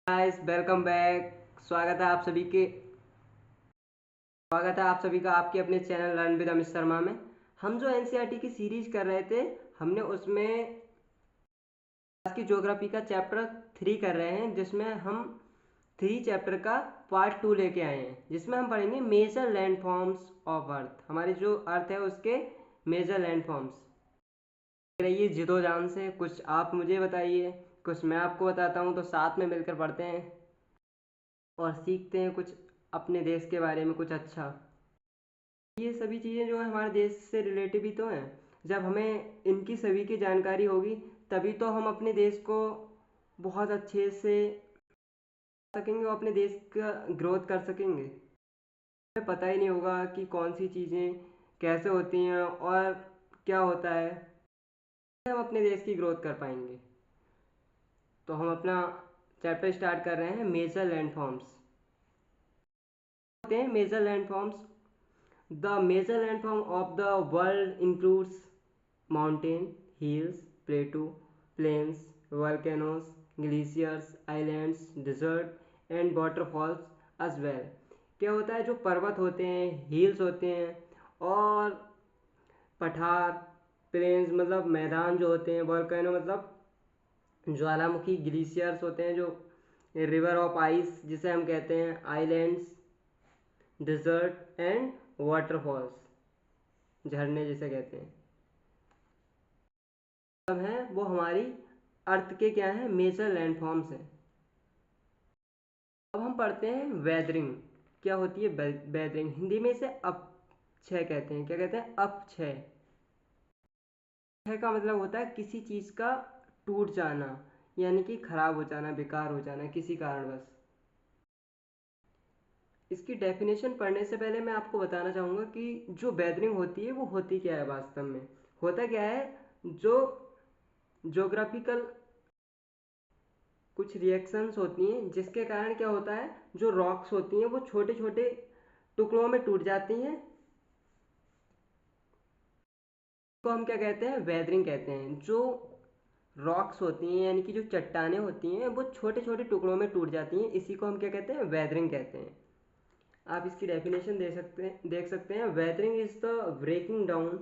Guys welcome back. स्वागत है आप सभी के स्वागत है आप सभी का आपके अपने channel learn with Amit Sharma में। हम जो एनसीईआरटी की सीरीज कर रहे थे, हमने उसमें आज की ज्योग्राफी का चैप्टर 3 कर रहे हैं, जिसमें हम 3 चैप्टर का पार्ट 2 लेके आए हैं, जिसमें हम पढ़ेंगे major land forms of earth. हमारी जो अर्थ है उसके मेजर लैंड फॉर्म्स। रहिए जिदो जान से, कुछ आप मुझे बताइए, कुछ मैं आपको बताता हूँ, तो साथ में मिलकर पढ़ते हैं और सीखते हैं कुछ अपने देश के बारे में कुछ अच्छा। ये सभी चीज़ें जो है हमारे देश से रिलेटिव ही तो हैं। जब हमें इनकी सभी की जानकारी होगी, तभी तो हम अपने देश को बहुत अच्छे से सकेंगे और अपने देश का ग्रोथ कर सकेंगे। हमें पता ही नहीं होगा कि कौन सी चीज़ें कैसे होती हैं और क्या होता है, हम अपने देश की ग्रोथ कर पाएंगे। तो हम अपना चैप्टर स्टार्ट कर रहे हैं, मेजर लैंड फॉर्म्स। होते हैं major land forms. The major landform of the world includes mountain, hills, plateau, plains, volcanoes, glaciers, islands, desert and waterfalls as well। क्या होता है, जो पर्वत होते हैं, हिल्स होते हैं और पठार, प्लेन्स मतलब मैदान जो होते हैं, वॉल्केनो मतलब ज्वालामुखी, ग्लेशियर्स होते हैं जो रिवर ऑफ आइस जिसे हम कहते हैं, आइलैंड्स, डिजर्ट एंड वाटरफॉल्स, झरने जिसे कहते हैं, सब हैं वो हमारी अर्थ के क्या हैं, मेजर लैंडफॉर्म्स हैं। अब हम पढ़ते हैं वेदरिंग। क्या होती है वेदरिंग? हिंदी में इसे अपक्षय कहते हैं। क्या कहते हैं? अपक्षय। क्षय का मतलब होता है किसी चीज़ का टूट जाना, यानी कि खराब हो जाना, बेकार हो जाना किसी कारणवश। इसकी डेफिनेशन पढ़ने से पहले मैं आपको बताना चाहूँगा कि जो वेदरिंग होती है वो होती क्या है वास्तव में। होता क्या है, जो ज्योग्राफिकल कुछ रिएक्शंस होती हैं जिसके कारण क्या होता है, जो रॉक्स होती हैं वो छोटे छोटे टुकड़ों में टूट जाती हैं, तो हम क्या कहते हैं, वेदरिंग कहते हैं। जो रॉक्स होती हैं यानी कि जो चट्टानें होती हैं वो छोटे छोटे टुकड़ों में टूट जाती हैं, इसी को हम क्या कहते हैं, वेदरिंग कहते हैं। आप इसकी डेफिनेशन देख सकते हैं। Weathering is the breaking down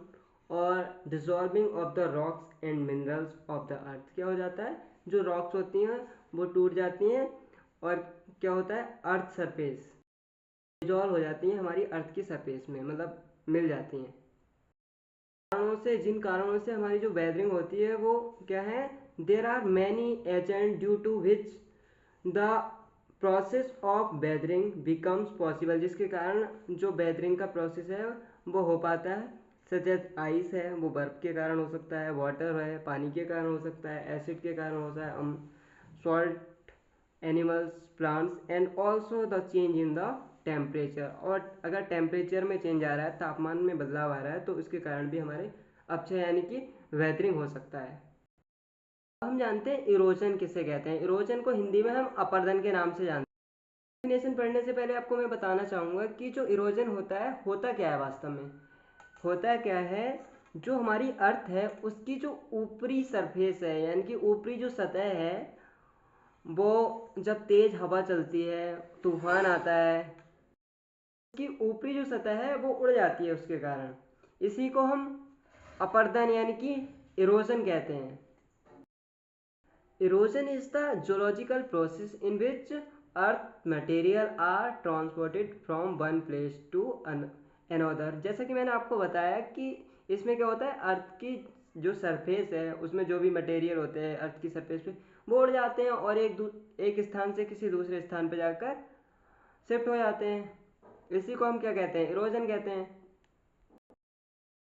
और dissolving of the rocks and minerals of the earth. क्या हो जाता है, जो रॉक्स होती हैं वो टूट जाती हैं और क्या होता है, अर्थ सरफेस डिजॉल्व हो जाती हैं हमारी अर्थ की सरफेस में, मतलब मिल जाती हैं। जिन कारणों से हमारी जो वेदरिंग होती है वो क्या है, there are many agent due to which the process of weathering becomes possible, जिसके कारण जो वेदरिंग का प्रोसेस है वो हो पाता है। सच एज आइस है, वो बर्फ के कारण हो सकता है, वाटर है पानी के कारण हो सकता है, एसिड के कारण हो सकता है, salt, animals, plants and also the change in the temperature. और अगर टेम्परेचर में चेंज आ रहा है, तापमान में बदलाव आ रहा है, तो उसके कारण भी हमारे अपक्षय यानी कि वेदरिंग हो सकता है। हम जानते हैं इरोजन किसे कहते हैं। इरोजन को हिंदी में हम अपर्दन के नाम से जानते हैं। डेफिनेशन पढ़ने से पहले आपको मैं बताना चाहूँगा कि जो इरोजन होता है, होता क्या है वास्तव में। होता क्या है, जो हमारी अर्थ है उसकी जो ऊपरी सरफेस है यानी कि ऊपरी जो सतह है, वो जब तेज हवा चलती है, तूफान आता है, उसकी ऊपरी जो सतह है वो उड़ जाती है उसके कारण। इसी को हम अपर्दन यानी कि इरोजन कहते हैं। Erosion is the geological process in which earth material are transported from one place to another। जैसा कि मैंने आपको बताया कि इसमें क्या होता है, अर्थ की जो सरफेस है उसमें जो भी मटेरियल होते हैं अर्थ की सरफेस पे, वो उड़ जाते हैं और एक स्थान से किसी दूसरे स्थान पे जाकर शिफ्ट हो जाते हैं। इसी को हम क्या कहते हैं, इरोजन कहते हैं।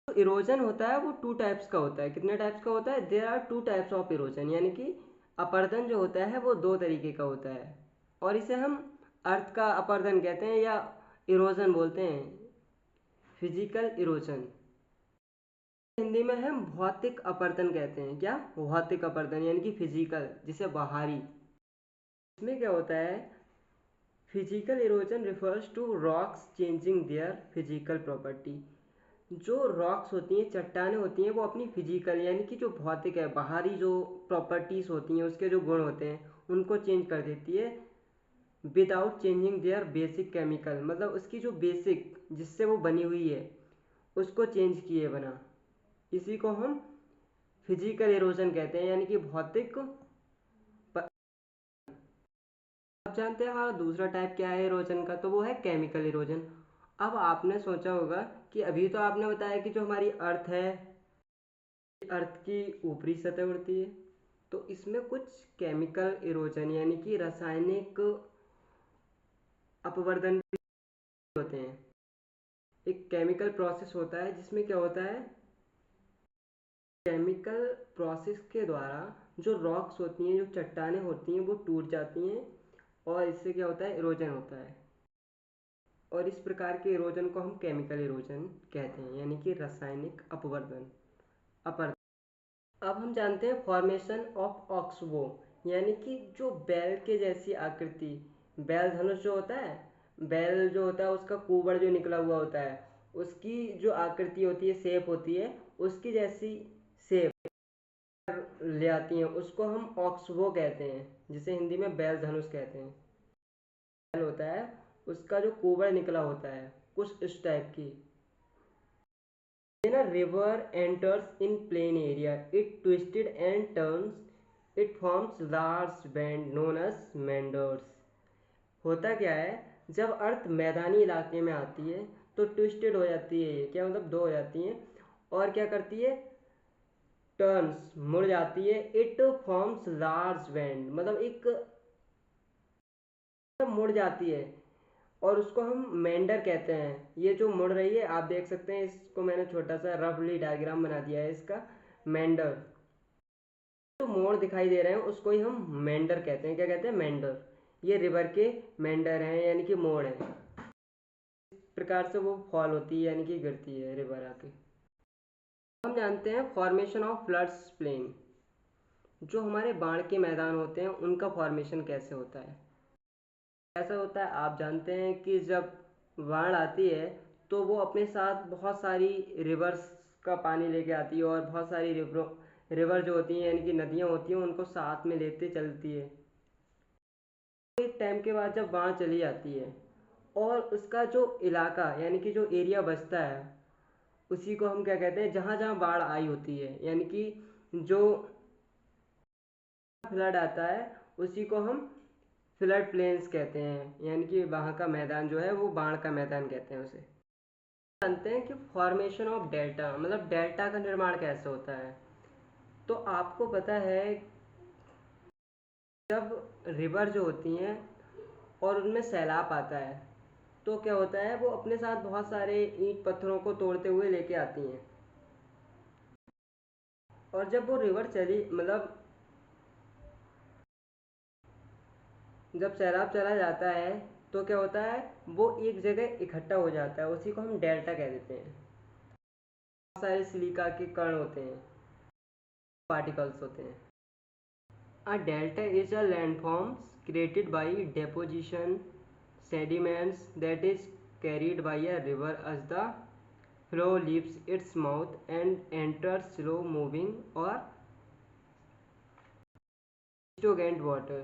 तो इरोजन होता है वो टू टाइप्स का होता है। कितने टाइप्स का होता है? There are two types of erosion, यानी कि अपर्दन जो होता है वो दो तरीके का होता है, और इसे हम अर्थ का अपर्दन कहते हैं या इरोजन बोलते हैं, फिजिकल इरोजन। हिंदी में हम भौतिक अपर्दन कहते हैं। क्या? भौतिक अपर्दन यानी कि फिजिकल, जिसे बाहरी। इसमें क्या होता है, physical erosion refers to rocks changing their physical property. जो रॉक्स होती हैं, चट्टानें होती हैं, वो अपनी फिजिकल यानी कि जो भौतिक है, बाहरी जो प्रॉपर्टीज होती हैं, उसके जो गुण होते हैं, उनको चेंज कर देती है without changing their basic chemical, मतलब उसकी जो बेसिक जिससे वो बनी हुई है उसको चेंज किए बना। इसी को हम फिजिकल इरोजन कहते हैं, यानी कि भौतिक। आप जानते हैं हमारा दूसरा टाइप क्या है इरोजन का, तो वो है केमिकल इरोजन। अब आपने सोचा होगा कि अभी तो आपने बताया कि जो हमारी अर्थ है, अर्थ की ऊपरी सतह उड़ती है, तो इसमें कुछ केमिकल इरोजन यानी कि रासायनिक अपवर्तन भी होते हैं। एक केमिकल प्रोसेस होता है जिसमें क्या होता है, केमिकल प्रोसेस के द्वारा जो रॉक्स होती हैं, जो चट्टानें होती हैं, वो टूट जाती हैं और इससे क्या होता है, इरोजन होता है। और इस प्रकार के इरोजन को हम केमिकल इरोजन कहते हैं, यानी कि रासायनिक अपवर्तन अपर। अब हम जानते हैं फॉर्मेशन ऑफ ऑक्सबो, यानी कि जो बैल के जैसी आकृति, बैल धनुष जो होता है, बैल जो होता है उसका कुबड़ जो निकला हुआ होता है, उसकी जो आकृति होती है, शेप होती है, उसकी जैसी शेप ले आती हैं, उसको हम ऑक्सबो कहते हैं, जिसे हिंदी में बैल धनुष कहते हैं। बैल होता है, उसका जो कुबड़ निकला होता है कुछ इस टाइप की। When a river enters in plain area, it twists and turns. It forms large band known as meanders. होता क्या है, जब अर्थ मैदानी इलाके में आती है तो ट्विस्टेड हो जाती है, ये क्या मतलब, दो हो जाती है, और क्या करती है, टर्न्स, मुड़ जाती है। इट फॉर्म्स लार्ज बैंड, मतलब एक मुड़ जाती है, और उसको हम मेंडर कहते हैं। ये जो मुड़ रही है आप देख सकते हैं, इसको मैंने छोटा सा रफली डायग्राम बना दिया है इसका, मेंडर। जो मोड़ दिखाई दे रहे हैं उसको ही हम मेंडर कहते हैं। क्या कहते हैं, मेंडर। ये रिवर के मेंडर हैं, यानी कि मोड़ है। इस प्रकार से वो फॉल होती है, यानी कि गिरती है रिवर आके। हम जानते हैं फॉर्मेशन ऑफ फ्लड्स प्लेन, जो हमारे बाढ़ के मैदान होते हैं उनका फॉर्मेशन कैसे होता है। ऐसा होता है, आप जानते हैं कि जब बाढ़ आती है तो वो अपने साथ बहुत सारी रिवर्स का पानी लेके आती है, और बहुत सारी रिवर जो होती हैं, यानी कि नदियाँ होती हैं, उनको साथ में लेते चलती है। एक टाइम के बाद जब बाढ़ चली जाती है और उसका जो इलाका यानी कि जो एरिया बचता है, उसी को हम क्या कहते हैं, जहाँ जहाँ बाढ़ आई होती है, यानी कि जो फ्लड आता है उसी को हम फ्लड प्लेन्स कहते हैं, यानी कि वहाँ का मैदान जो है वो बाढ़ का मैदान कहते हैं उसे। जानते हैं कि फॉर्मेशन ऑफ डेल्टा, मतलब डेल्टा का निर्माण कैसे होता है। तो आपको पता है, जब रिवर जो होती हैं और उनमें सैलाब आता है तो क्या होता है, वो अपने साथ बहुत सारे ईंट पत्थरों को तोड़ते हुए लेके आती हैं। और जब वो रिवर चली, मतलब जब सैलाब चला जाता है तो क्या होता है, वो एक जगह इकट्ठा हो जाता है, उसी को हम डेल्टा कह देते हैं। बहुत सारे सिलिका के कण होते हैं, पार्टिकल्स होते हैं। A delta is a landform created by deposition sediments that is carried by a river as the flow leaves its mouth and enters slow moving or stagnant water।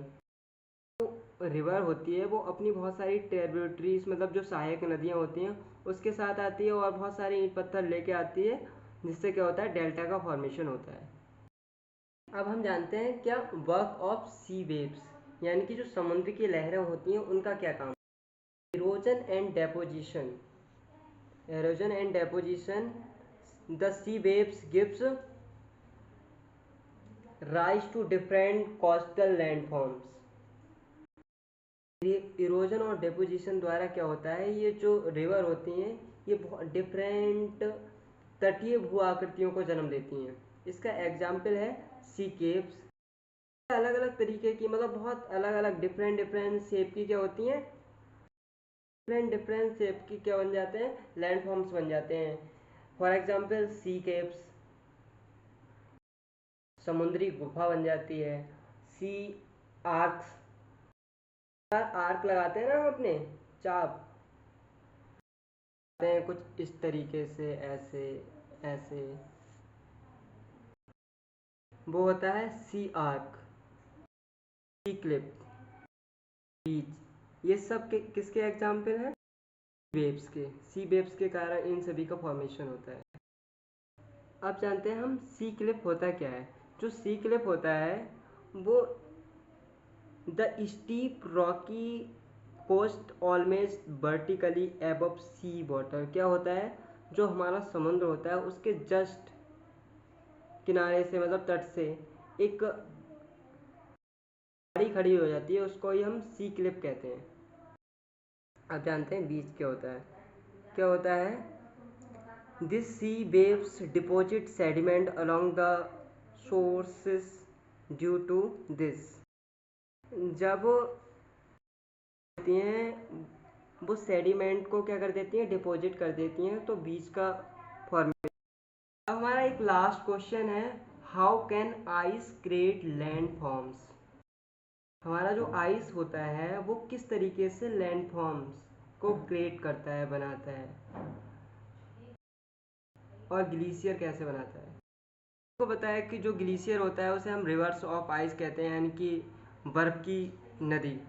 River होती है वो अपनी बहुत सारी ट्रिब्यूटरीज, मतलब जो सहायक नदियाँ होती हैं उसके साथ आती है और बहुत सारे ईंट पत्थर लेके आती है, जिससे क्या होता है, डेल्टा का फॉर्मेशन होता है। अब हम जानते हैं क्या वर्क ऑफ सी वेव्स, यानी कि जो समुद्र की लहरें होती हैं उनका क्या काम। Erosion and deposition, erosion and deposition, the sea waves gives rise to different coastal landforms। Erosion और डेपोजिशन द्वारा क्या होता है, ये जो रिवर होती हैं ये बहुत डिफरेंट तटीय भू आकृतियों को जन्म देती हैं। इसका एग्जाम्पल है सी केव्स। अलग अलग तरीके की, मतलब बहुत अलग अलग डिफरेंट डिफरेंट शेप की क्या होती हैं, डिफरेंट डिफरेंट शेप की क्या बन जाते हैं, लैंडफॉर्म्स बन जाते हैं। फॉर एग्जाम्पल सी केव्स, समुद्री गुफा बन जाती है। सी आर्क्स, आर्क लगाते हैं ना हम अपने, चाप हैं कुछ इस तरीके से, ऐसे ऐसे, वो होता है सी आर्क। सी क्लिप, बीच, ये सब किसके एग्जाम्पल हैं? वेव्स के। सी वेव्स के कारण इन सभी का फॉर्मेशन होता है। अब जानते हैं हम सी क्लिप होता क्या है। जो सी क्लिप होता है वो the steep rocky coast almost vertically above sea water. क्या होता है? जो हमारा समुद्र होता है उसके जस्ट किनारे से, मतलब तट से एक गाड़ी खड़ी हो जाती है, उसको ही हम सी क्लिप कहते हैं। अब जानते हैं बीच क्या होता है। क्या होता है? This sea waves deposit sediment along the sources due to this. जब होती हैं वो सेडिमेंट को क्या कर देती हैं? डिपॉजिट कर देती हैं, तो बीच का फॉर्मेशन। अब हमारा एक लास्ट क्वेश्चन है, how can ice create land forms. हमारा जो आइस होता है वो किस तरीके से लैंड फॉर्म्स को क्रिएट करता है, बनाता है, और ग्लेशियर कैसे बनाता है। आपको बताया कि जो ग्लेशियर होता है उसे हम रिवर्स ऑफ आइस कहते हैं, यानी कि बर्फ की नदी।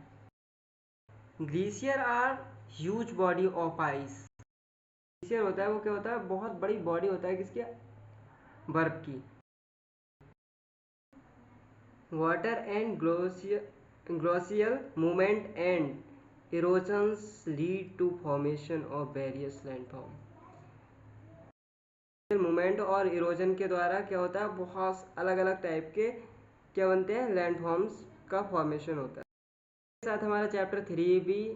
Glacier are huge body of ice. Glacier होता है वो क्या होता है? बहुत बड़ी बॉडी होता है किसकी? बर्फ की। Water and glacial movement and erosions lead to formation of various landform. Movement और इरोजन के द्वारा क्या होता है? बहुत अलग अलग टाइप के क्या बनते हैं? लैंडफॉर्म्स का फॉर्मेशन होता है। इसके साथ हमारा चैप्टर 3 भी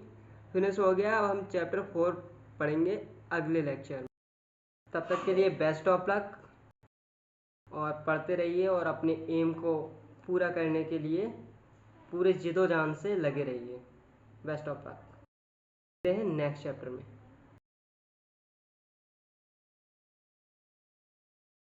फिनिश हो गया। अब हम चैप्टर 4 पढ़ेंगे अगले लेक्चर में। तब तक के लिए बेस्ट ऑफ लक, और पढ़ते रहिए और अपने एम को पूरा करने के लिए पूरे जिदोजान से लगे रहिए। Best of luck. मिलते हैं नेक्स्ट चैप्टर में।